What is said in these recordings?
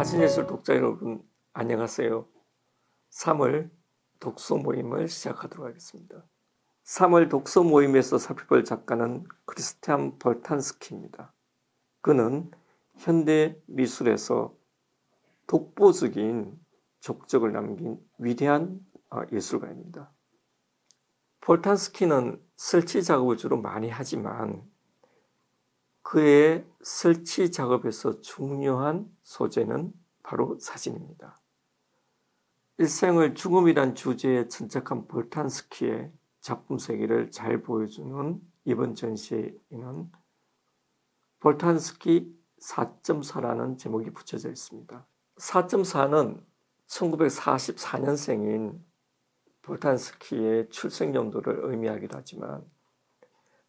사진예술 독자 여러분, 안녕하세요. 3월 독서 모임을 시작하도록 하겠습니다. 3월 독서 모임에서 살펴볼 작가는 크리스티안 볼탄스키입니다. 그는 현대 미술에서 독보적인 족적을 남긴 위대한 예술가입니다. 볼탄스키는 설치 작업을 주로 많이 하지만 그의 설치 작업에서 중요한 소재는 바로 사진입니다. 일생을 죽음이란 주제에 천착한 볼탄스키의 작품 세계를 잘 보여주는 이번 전시에는 볼탄스키 4.4라는 제목이 붙여져 있습니다. 4.4는 1944년생인 볼탄스키의 출생 연도를 의미하기도 하지만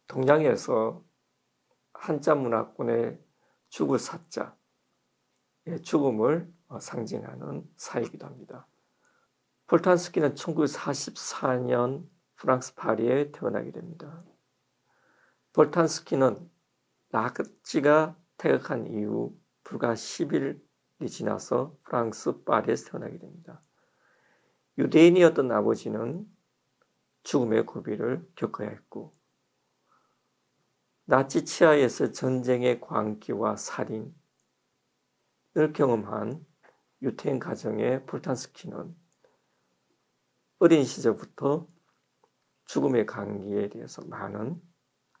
동양에서 한자 문화권의 죽을 사자의 죽음을 상징하는 사이기도 합니다. 볼탄스키는 1944년 프랑스 파리에 태어나게 됩니다. 볼탄스키는 나치가 퇴각한 이후 불과 10일이 지나서 프랑스 파리에서 태어나게 됩니다. 유대인이었던 아버지는 죽음의 고비를 겪어야 했고 나치 치하에서 전쟁의 광기와 살인을 경험한 유태인 가정의 볼탄스키는 어린 시절부터 죽음의 강기에 대해서 많은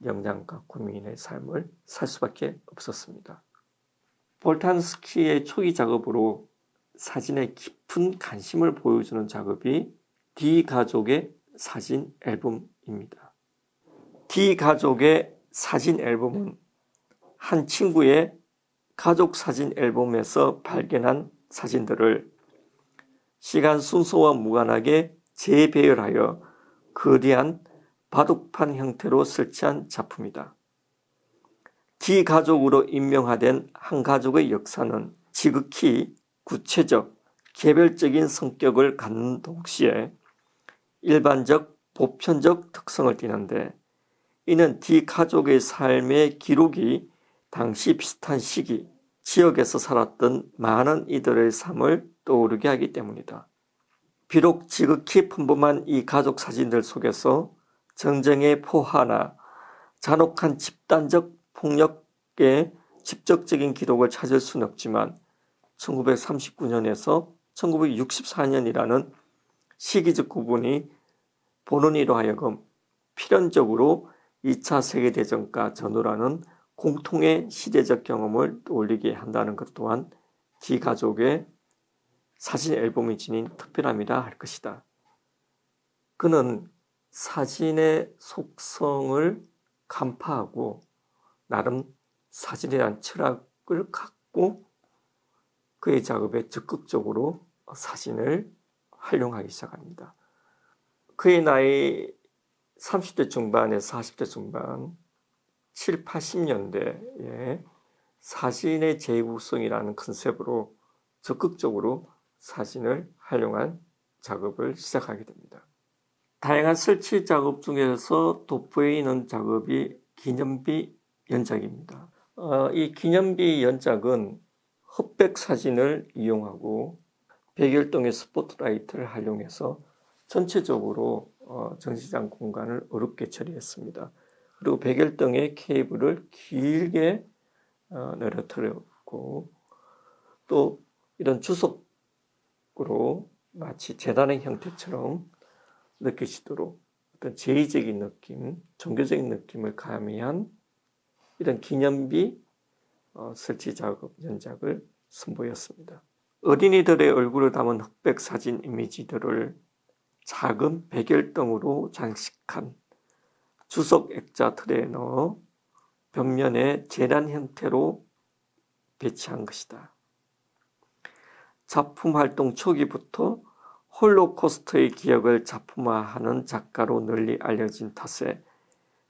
영향과 고민의 삶을 살 수밖에 없었습니다. 볼탄스키의 초기 작업으로 사진에 깊은 관심을 보여주는 작업이 D 가족의 사진 앨범입니다. D 가족의 사진 앨범은 한 친구의 가족 사진 앨범에서 발견한 사진들을 시간 순서와 무관하게 재배열하여 거대한 바둑판 형태로 설치한 작품이다. D 가족으로 임명화된 한 가족의 역사는 지극히 구체적, 개별적인 성격을 갖는 동시에 일반적, 보편적 특성을 띠는데 이는 D 가족의 삶의 기록이 당시 비슷한 시기, 지역에서 살았던 많은 이들의 삶을 떠오르게 하기 때문이다. 비록 지극히 평범한 이 가족 사진들 속에서 전쟁의 포화나 잔혹한 집단적 폭력의 직접적인 기록을 찾을 수는 없지만 1939년에서 1964년이라는 시기적 구분이 보는 이로 하여금 필연적으로 2차 세계대전과 전후라는 공통의 시대적 경험을 떠올리게 한다는 것 또한 D 가족의 사진 앨범이 지닌 특별함이라 할 것이다. 그는 사진의 속성을 간파하고 나름 사진이란 철학을 갖고 그의 작업에 적극적으로 사진을 활용하기 시작합니다. 그의 나이 30대 중반에서 40대 중반, 7, 80년대에 사진의 재구성이라는 컨셉으로 적극적으로 사진을 활용한 작업을 시작하게 됩니다. 다양한 설치 작업 중에서 돋보여 있는 작업이 기념비 연작입니다. 이 기념비 연작은 흑백 사진을 이용하고 백열등의 스포트라이트를 활용해서 전체적으로 전시장 공간을 어둡게 처리했습니다. 그리고 백열등의 케이블을 길게 늘어뜨렸고 또 이런 주석으로 마치 재단의 형태처럼 느끼시도록 어떤 제의적인 느낌, 종교적인 느낌을 가미한 이런 기념비 설치 작업 연작을 선보였습니다. 어린이들의 얼굴을 담은 흑백 사진 이미지들을 작은 백열등으로 장식한 주석 액자 틀에 넣어 벽면에 재단 형태로 배치한 것이다. 작품 활동 초기부터 홀로코스트의 기억을 작품화하는 작가로 널리 알려진 탓에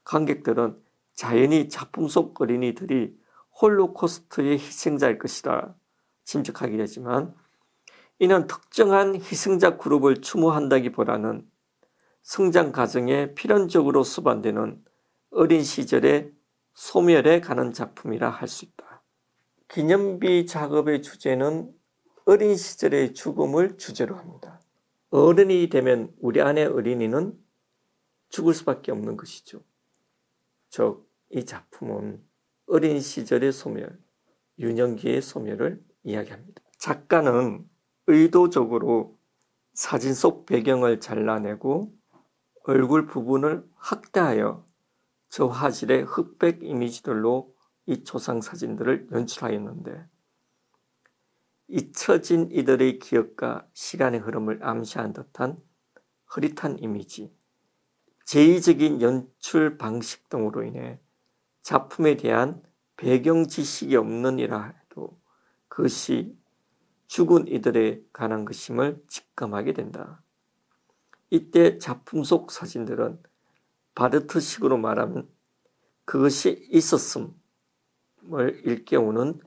관객들은 자연히 작품 속 어린이들이 홀로코스트의 희생자일 것이라 짐작하게 되지만 이는 특정한 희생자 그룹을 추모한다기보다는 성장 과정에 필연적으로 수반되는 어린 시절의 소멸해 가는 작품이라 할 수 있다. 기념비 작업의 주제는 어린 시절의 죽음을 주제로 합니다. 어른이 되면 우리 안의 어린이는 죽을 수밖에 없는 것이죠. 즉, 이 작품은 어린 시절의 소멸, 유년기의 소멸을 이야기합니다. 작가는 의도적으로 사진 속 배경을 잘라내고 얼굴 부분을 확대하여 저 화질의 흑백 이미지들로 이 초상 사진들을 연출하였는데, 잊혀진 이들의 기억과 시간의 흐름을 암시한 듯한 흐릿한 이미지, 제의적인 연출 방식 등으로 인해 작품에 대한 배경 지식이 없느니라 해도 그것이 죽은 이들에 관한 것임을 직감하게 된다. 이때 작품 속 사진들은 바르트식으로 말하면 그것이 있었음을 일깨우는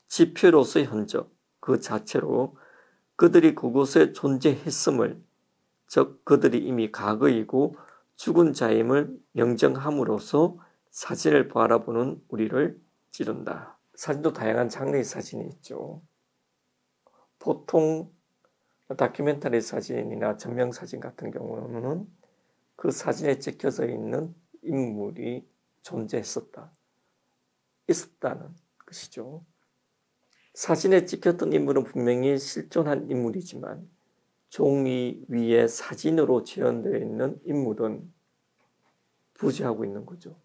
지표로서의 흔적 그 자체로 그들이 그곳에 존재했음을, 즉 그들이 이미 과거이고 죽은 자임을 명정함으로써 사진을 바라보는 우리를 찌른다. 사진도 다양한 장르의 사진이 있죠. 보통 다큐멘터리 사진이나 전명사진 같은 경우는 그 사진에 찍혀져 있는 인물이 있었다는 것이죠. 사진에 찍혔던 인물은 분명히 실존한 인물이지만 종이 위에 사진으로 재현되어 있는 인물은 부재하고 있는 거죠.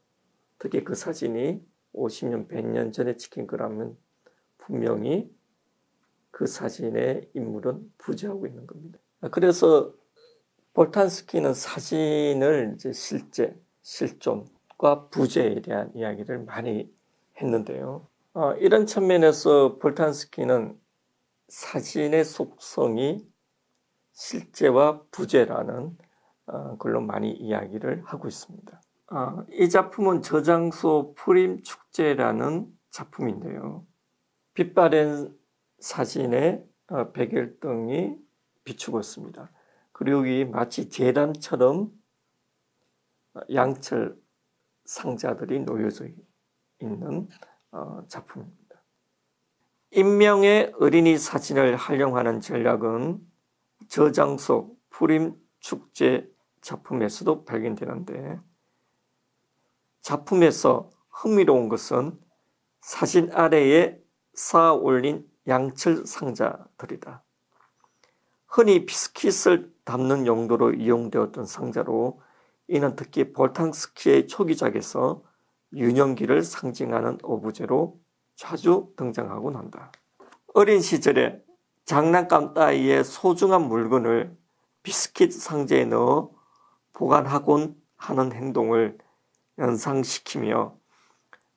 특히 그 사진이 50년, 100년 전에 찍힌 거라면 분명히 그 사진의 인물은 부재하고 있는 겁니다. 그래서 볼탄스키는 사진을 이제 실존과 부재에 대한 이야기를 많이 했는데요. 이런 측면에서 볼탄스키는 사진의 속성이 실제와 부재라는 걸로 많이 이야기를 하고 있습니다. 이 작품은 저장소 푸림 축제라는 작품인데요. 빛바랜 사진에 백열등이 비추고 있습니다. 그리고 여기 마치 제단처럼 양철 상자들이 놓여져 있는 작품입니다. 인명의 어린이 사진을 활용하는 전략은 저장소 푸림 축제 작품에서도 발견되는데, 작품에서 흥미로운 것은 사진 아래에 쌓아 올린 양철 상자들이다. 흔히 비스킷을 담는 용도로 이용되었던 상자로, 이는 특히 볼탄스키의 초기작에서 유년기를 상징하는 오브제로 자주 등장하곤 한다. 어린 시절에 장난감 따위의 소중한 물건을 비스킷 상자에 넣어 보관하곤 하는 행동을 연상시키며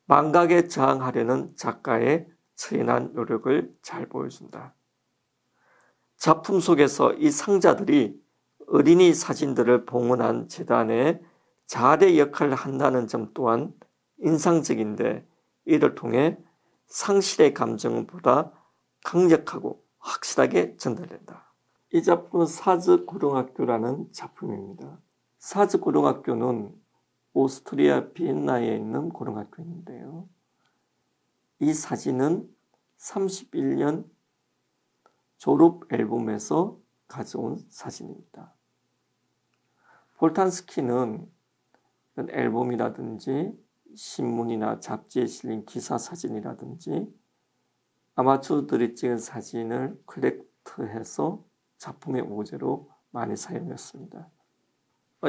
망각에 저항하려는 작가의 처연한 노력을 잘 보여준다. 작품 속에서 이 상자들이 어린이 사진들을 봉헌한 재단의 자대 역할을 한다는 점 또한 인상적인데, 이를 통해 상실의 감정은 보다 강력하고 확실하게 전달된다. 이 작품은 사즈 고등학교라는 작품입니다. 사즈 고등학교는 오스트리아 비엔나에 있는 고등학교인데요. 이 사진은 31년 졸업 앨범에서 가져온 사진입니다. 볼탄스키는 앨범이라든지 신문이나 잡지에 실린 기사 사진이라든지 아마추어들이 찍은 사진을 컬렉트해서 작품의 오브제로 많이 사용했습니다.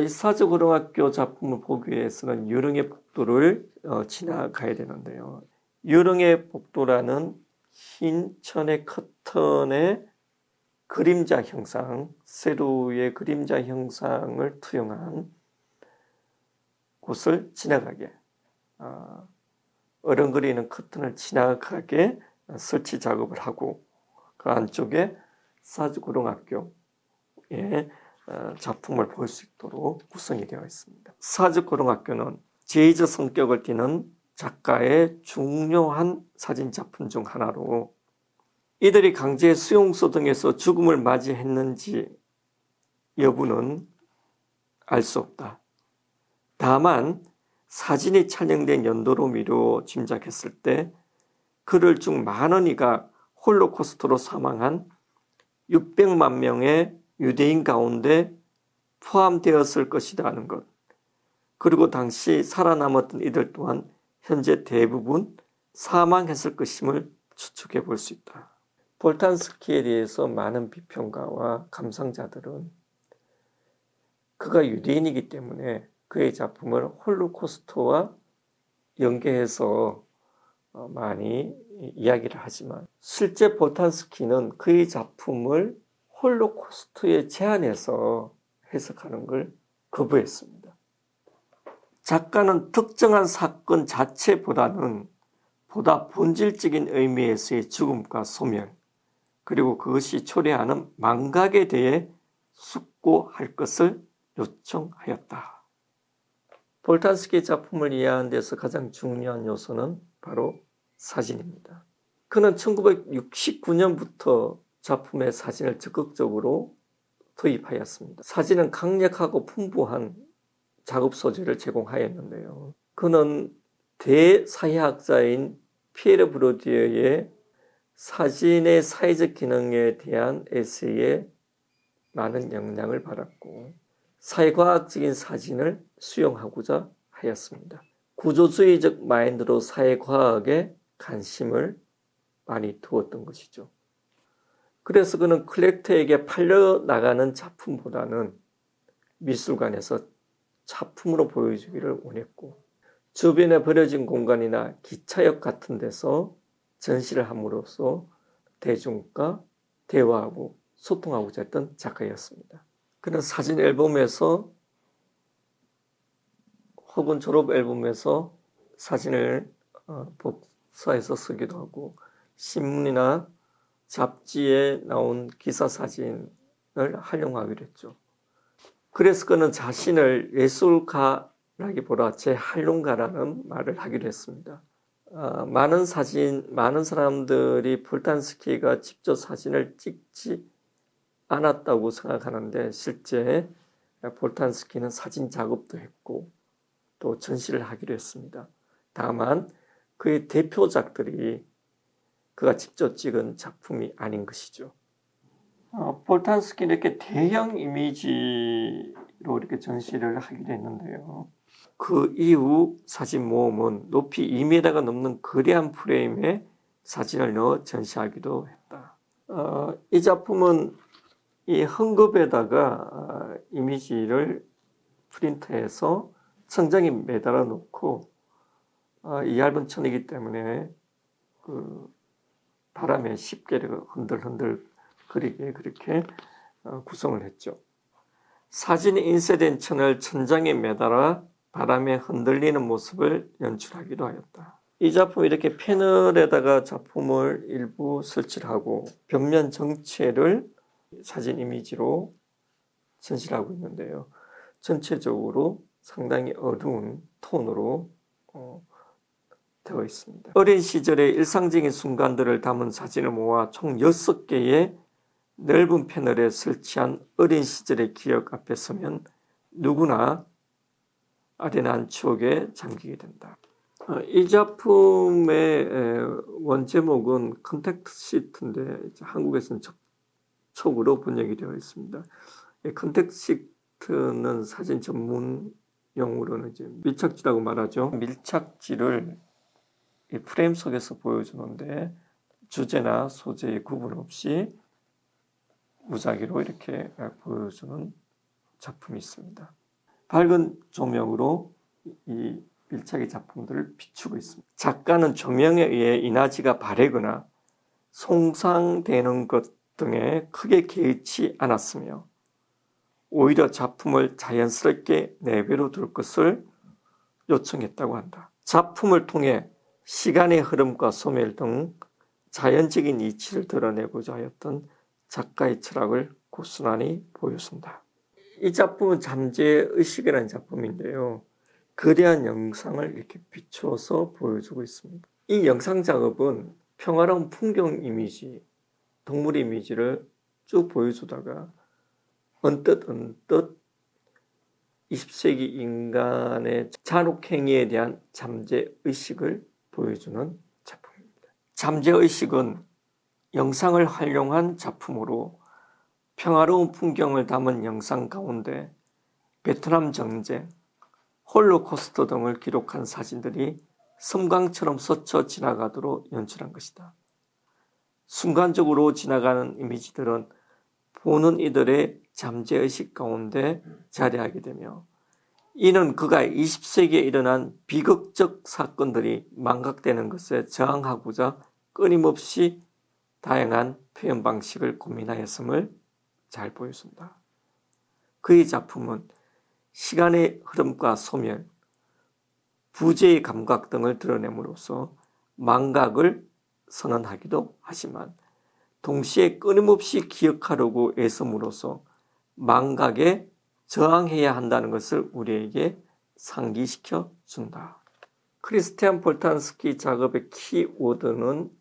이 사즈 고등학교 작품을 보기 위해서는 유령의 복도를 지나가야 되는데요. 유령의 복도라는 흰 천의 커튼의 그림자 형상, 세로의 그림자 형상을 투영한 곳을 지나가게, 어른거리는 커튼을 지나가게 설치 작업을 하고, 그 안쪽에 사즈 고등학교의 작품을 볼 수 있도록 구성이 되어 있습니다. 사즈 고등학교는 제의적 성격을 띠는 작가의 중요한 사진 작품 중 하나로, 이들이 강제 수용소 등에서 죽음을 맞이했는지 여부는 알 수 없다. 다만 사진이 촬영된 연도로 미루어 짐작했을 때 그들 중 많은 이가 홀로코스트로 사망한 600만 명의 유대인 가운데 포함되었을 것이라는 것, 그리고 당시 살아남았던 이들 또한 현재 대부분 사망했을 것임을 추측해 볼 수 있다. 볼탄스키에 대해서 많은 비평가와 감상자들은 그가 유대인이기 때문에 그의 작품을 홀로코스트와 연계해서 많이 이야기를 하지만, 실제 볼탄스키는 그의 작품을 홀로코스트에 제한해서 해석하는 걸 거부했습니다. 작가는 특정한 사건 자체보다는 보다 본질적인 의미에서의 죽음과 소멸, 그리고 그것이 초래하는 망각에 대해 숙고할 것을 요청하였다. 볼탄스키의 작품을 이해하는 데서 가장 중요한 요소는 바로 사진입니다. 그는 1969년부터 작품에 사진을 적극적으로 도입하였습니다. 사진은 강력하고 풍부한 작업 소재를 제공하였는데요. 그는 대사회학자인 피에르 브로디에의 사진의 사회적 기능에 대한 에세이에 많은 영향을 받았고, 사회과학적인 사진을 수용하고자 하였습니다. 구조주의적 마인드로 사회과학에 관심을 많이 두었던 것이죠. 그래서 그는 컬렉터에게 팔려나가는 작품보다는 미술관에서 작품으로 보여주기를 원했고, 주변에 버려진 공간이나 기차역 같은 데서 전시를 함으로써 대중과 대화하고 소통하고자 했던 작가였습니다. 그는 사진 앨범에서 혹은 졸업 앨범에서 사진을 복사해서 쓰기도 하고, 신문이나 잡지에 나온 기사 사진을 활용하기로 했죠. 그래서 그는 자신을 예술가라기보다 재활용가라는 말을 하기로 했습니다. 많은 사람들이 볼탄스키가 직접 사진을 찍지 않았다고 생각하는데, 실제 볼탄스키는 사진 작업도 했고 또 전시를 하기로 했습니다. 다만 그의 대표작들이 그가 직접 찍은 작품이 아닌 것이죠. 볼탄스키는 이렇게 대형 이미지로 이렇게 전시를 하기로 했는데요. 그 이후 사진 모음은 높이 2m가 넘는 거대한 프레임에 사진을 넣어 전시하기도 했다. 이 작품은 이 헝겊에다가 이미지를 프린터해서 천장에 매달아 놓고, 이 얇은 천이기 때문에 그 바람에 쉽게 흔들흔들 거리게 그렇게 구성을 했죠. 사진이 인쇄된 천을 천장에 매달아 바람에 흔들리는 모습을 연출하기도 하였다. 이 작품 이렇게 패널에다가 작품을 일부 설치를 하고 벽면 전체를 사진 이미지로 전시를 하고 있는데요. 전체적으로 상당히 어두운 톤으로 되어 있습니다. 어린 시절의 일상적인 순간들을 담은 사진을 모아 총 6개의 넓은 패널에 설치한 어린 시절의 기억 앞에 서면 누구나 아련한 추억에 잠기게 된다. 이 작품의 원제목은 컨택트 시트인데 한국에서는 접촉으로 번역이 되어 있습니다. 컨택트 시트는 사진 전문 용어로는 이제 밀착지라고 말하죠. 밀착지를 이 프레임 속에서 보여주는데 주제나 소재의 구분 없이 무작위로 이렇게 보여주는 작품이 있습니다. 밝은 조명으로 이 밀착의 작품들을 비추고 있습니다. 작가는 조명에 의해 이나지가 바래거나 손상되는 것 등에 크게 개의치 않았으며 오히려 작품을 자연스럽게 내버려 둘 것을 요청했다고 한다. 작품을 통해 시간의 흐름과 소멸 등 자연적인 이치를 드러내고자 하였던 작가의 철학을 고스란히 보여준다. 이 작품은 잠재의식이라는 작품인데요. 거대한 영상을 이렇게 비추어서 보여주고 있습니다. 이 영상 작업은 평화로운 풍경 이미지, 동물 이미지를 쭉 보여주다가 언뜻 20세기 인간의 잔혹행위에 대한 잠재의식을 보여주는 작품입니다. 잠재의식은 영상을 활용한 작품으로 평화로운 풍경을 담은 영상 가운데 베트남 전쟁, 홀로코스트 등을 기록한 사진들이 섬광처럼 스쳐 지나가도록 연출한 것이다. 순간적으로 지나가는 이미지들은 보는 이들의 잠재의식 가운데 자리하게 되며 이는 그가 20세기에 일어난 비극적 사건들이 망각되는 것에 저항하고자 끊임없이 다양한 표현 방식을 고민하였음을 잘 보여준다. 그의 작품은 시간의 흐름과 소멸, 부재의 감각 등을 드러냄으로써 망각을 선언하기도 하지만 동시에 끊임없이 기억하려고 애씀으로써 망각에 저항해야 한다는 것을 우리에게 상기시켜 준다. 크리스티안 폴탄스키 작업의 키워드는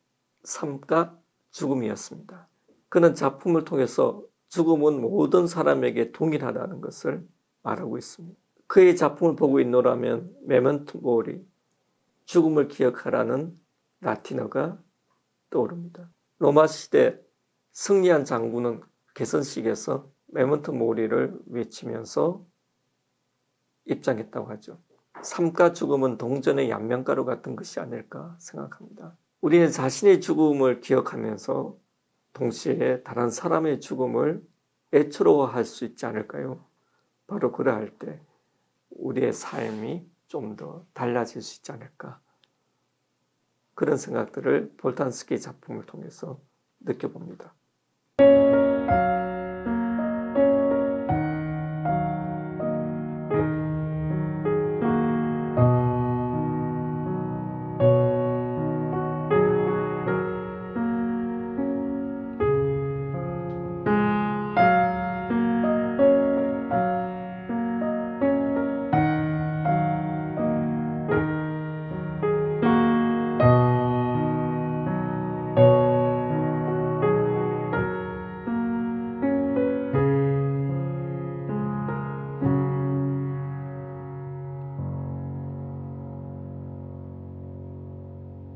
삶과 죽음이었습니다. 그는 작품을 통해서 죽음은 모든 사람에게 동일하다는 것을 말하고 있습니다. 그의 작품을 보고 있노라면 메멘토 모리, 죽음을 기억하라는 라틴어가 떠오릅니다. 로마 시대 승리한 장군은 개선식에서 메멘토 모리를 외치면서 입장했다고 하죠. 삶과 죽음은 동전의 양면가루 같은 것이 아닐까 생각합니다. 우리는 자신의 죽음을 기억하면서 동시에 다른 사람의 죽음을 애처로워할 수 있지 않을까요? 바로 그러할 때 우리의 삶이 좀 더 달라질 수 있지 않을까. 그런 생각들을 폴탄스키 작품을 통해서 느껴봅니다.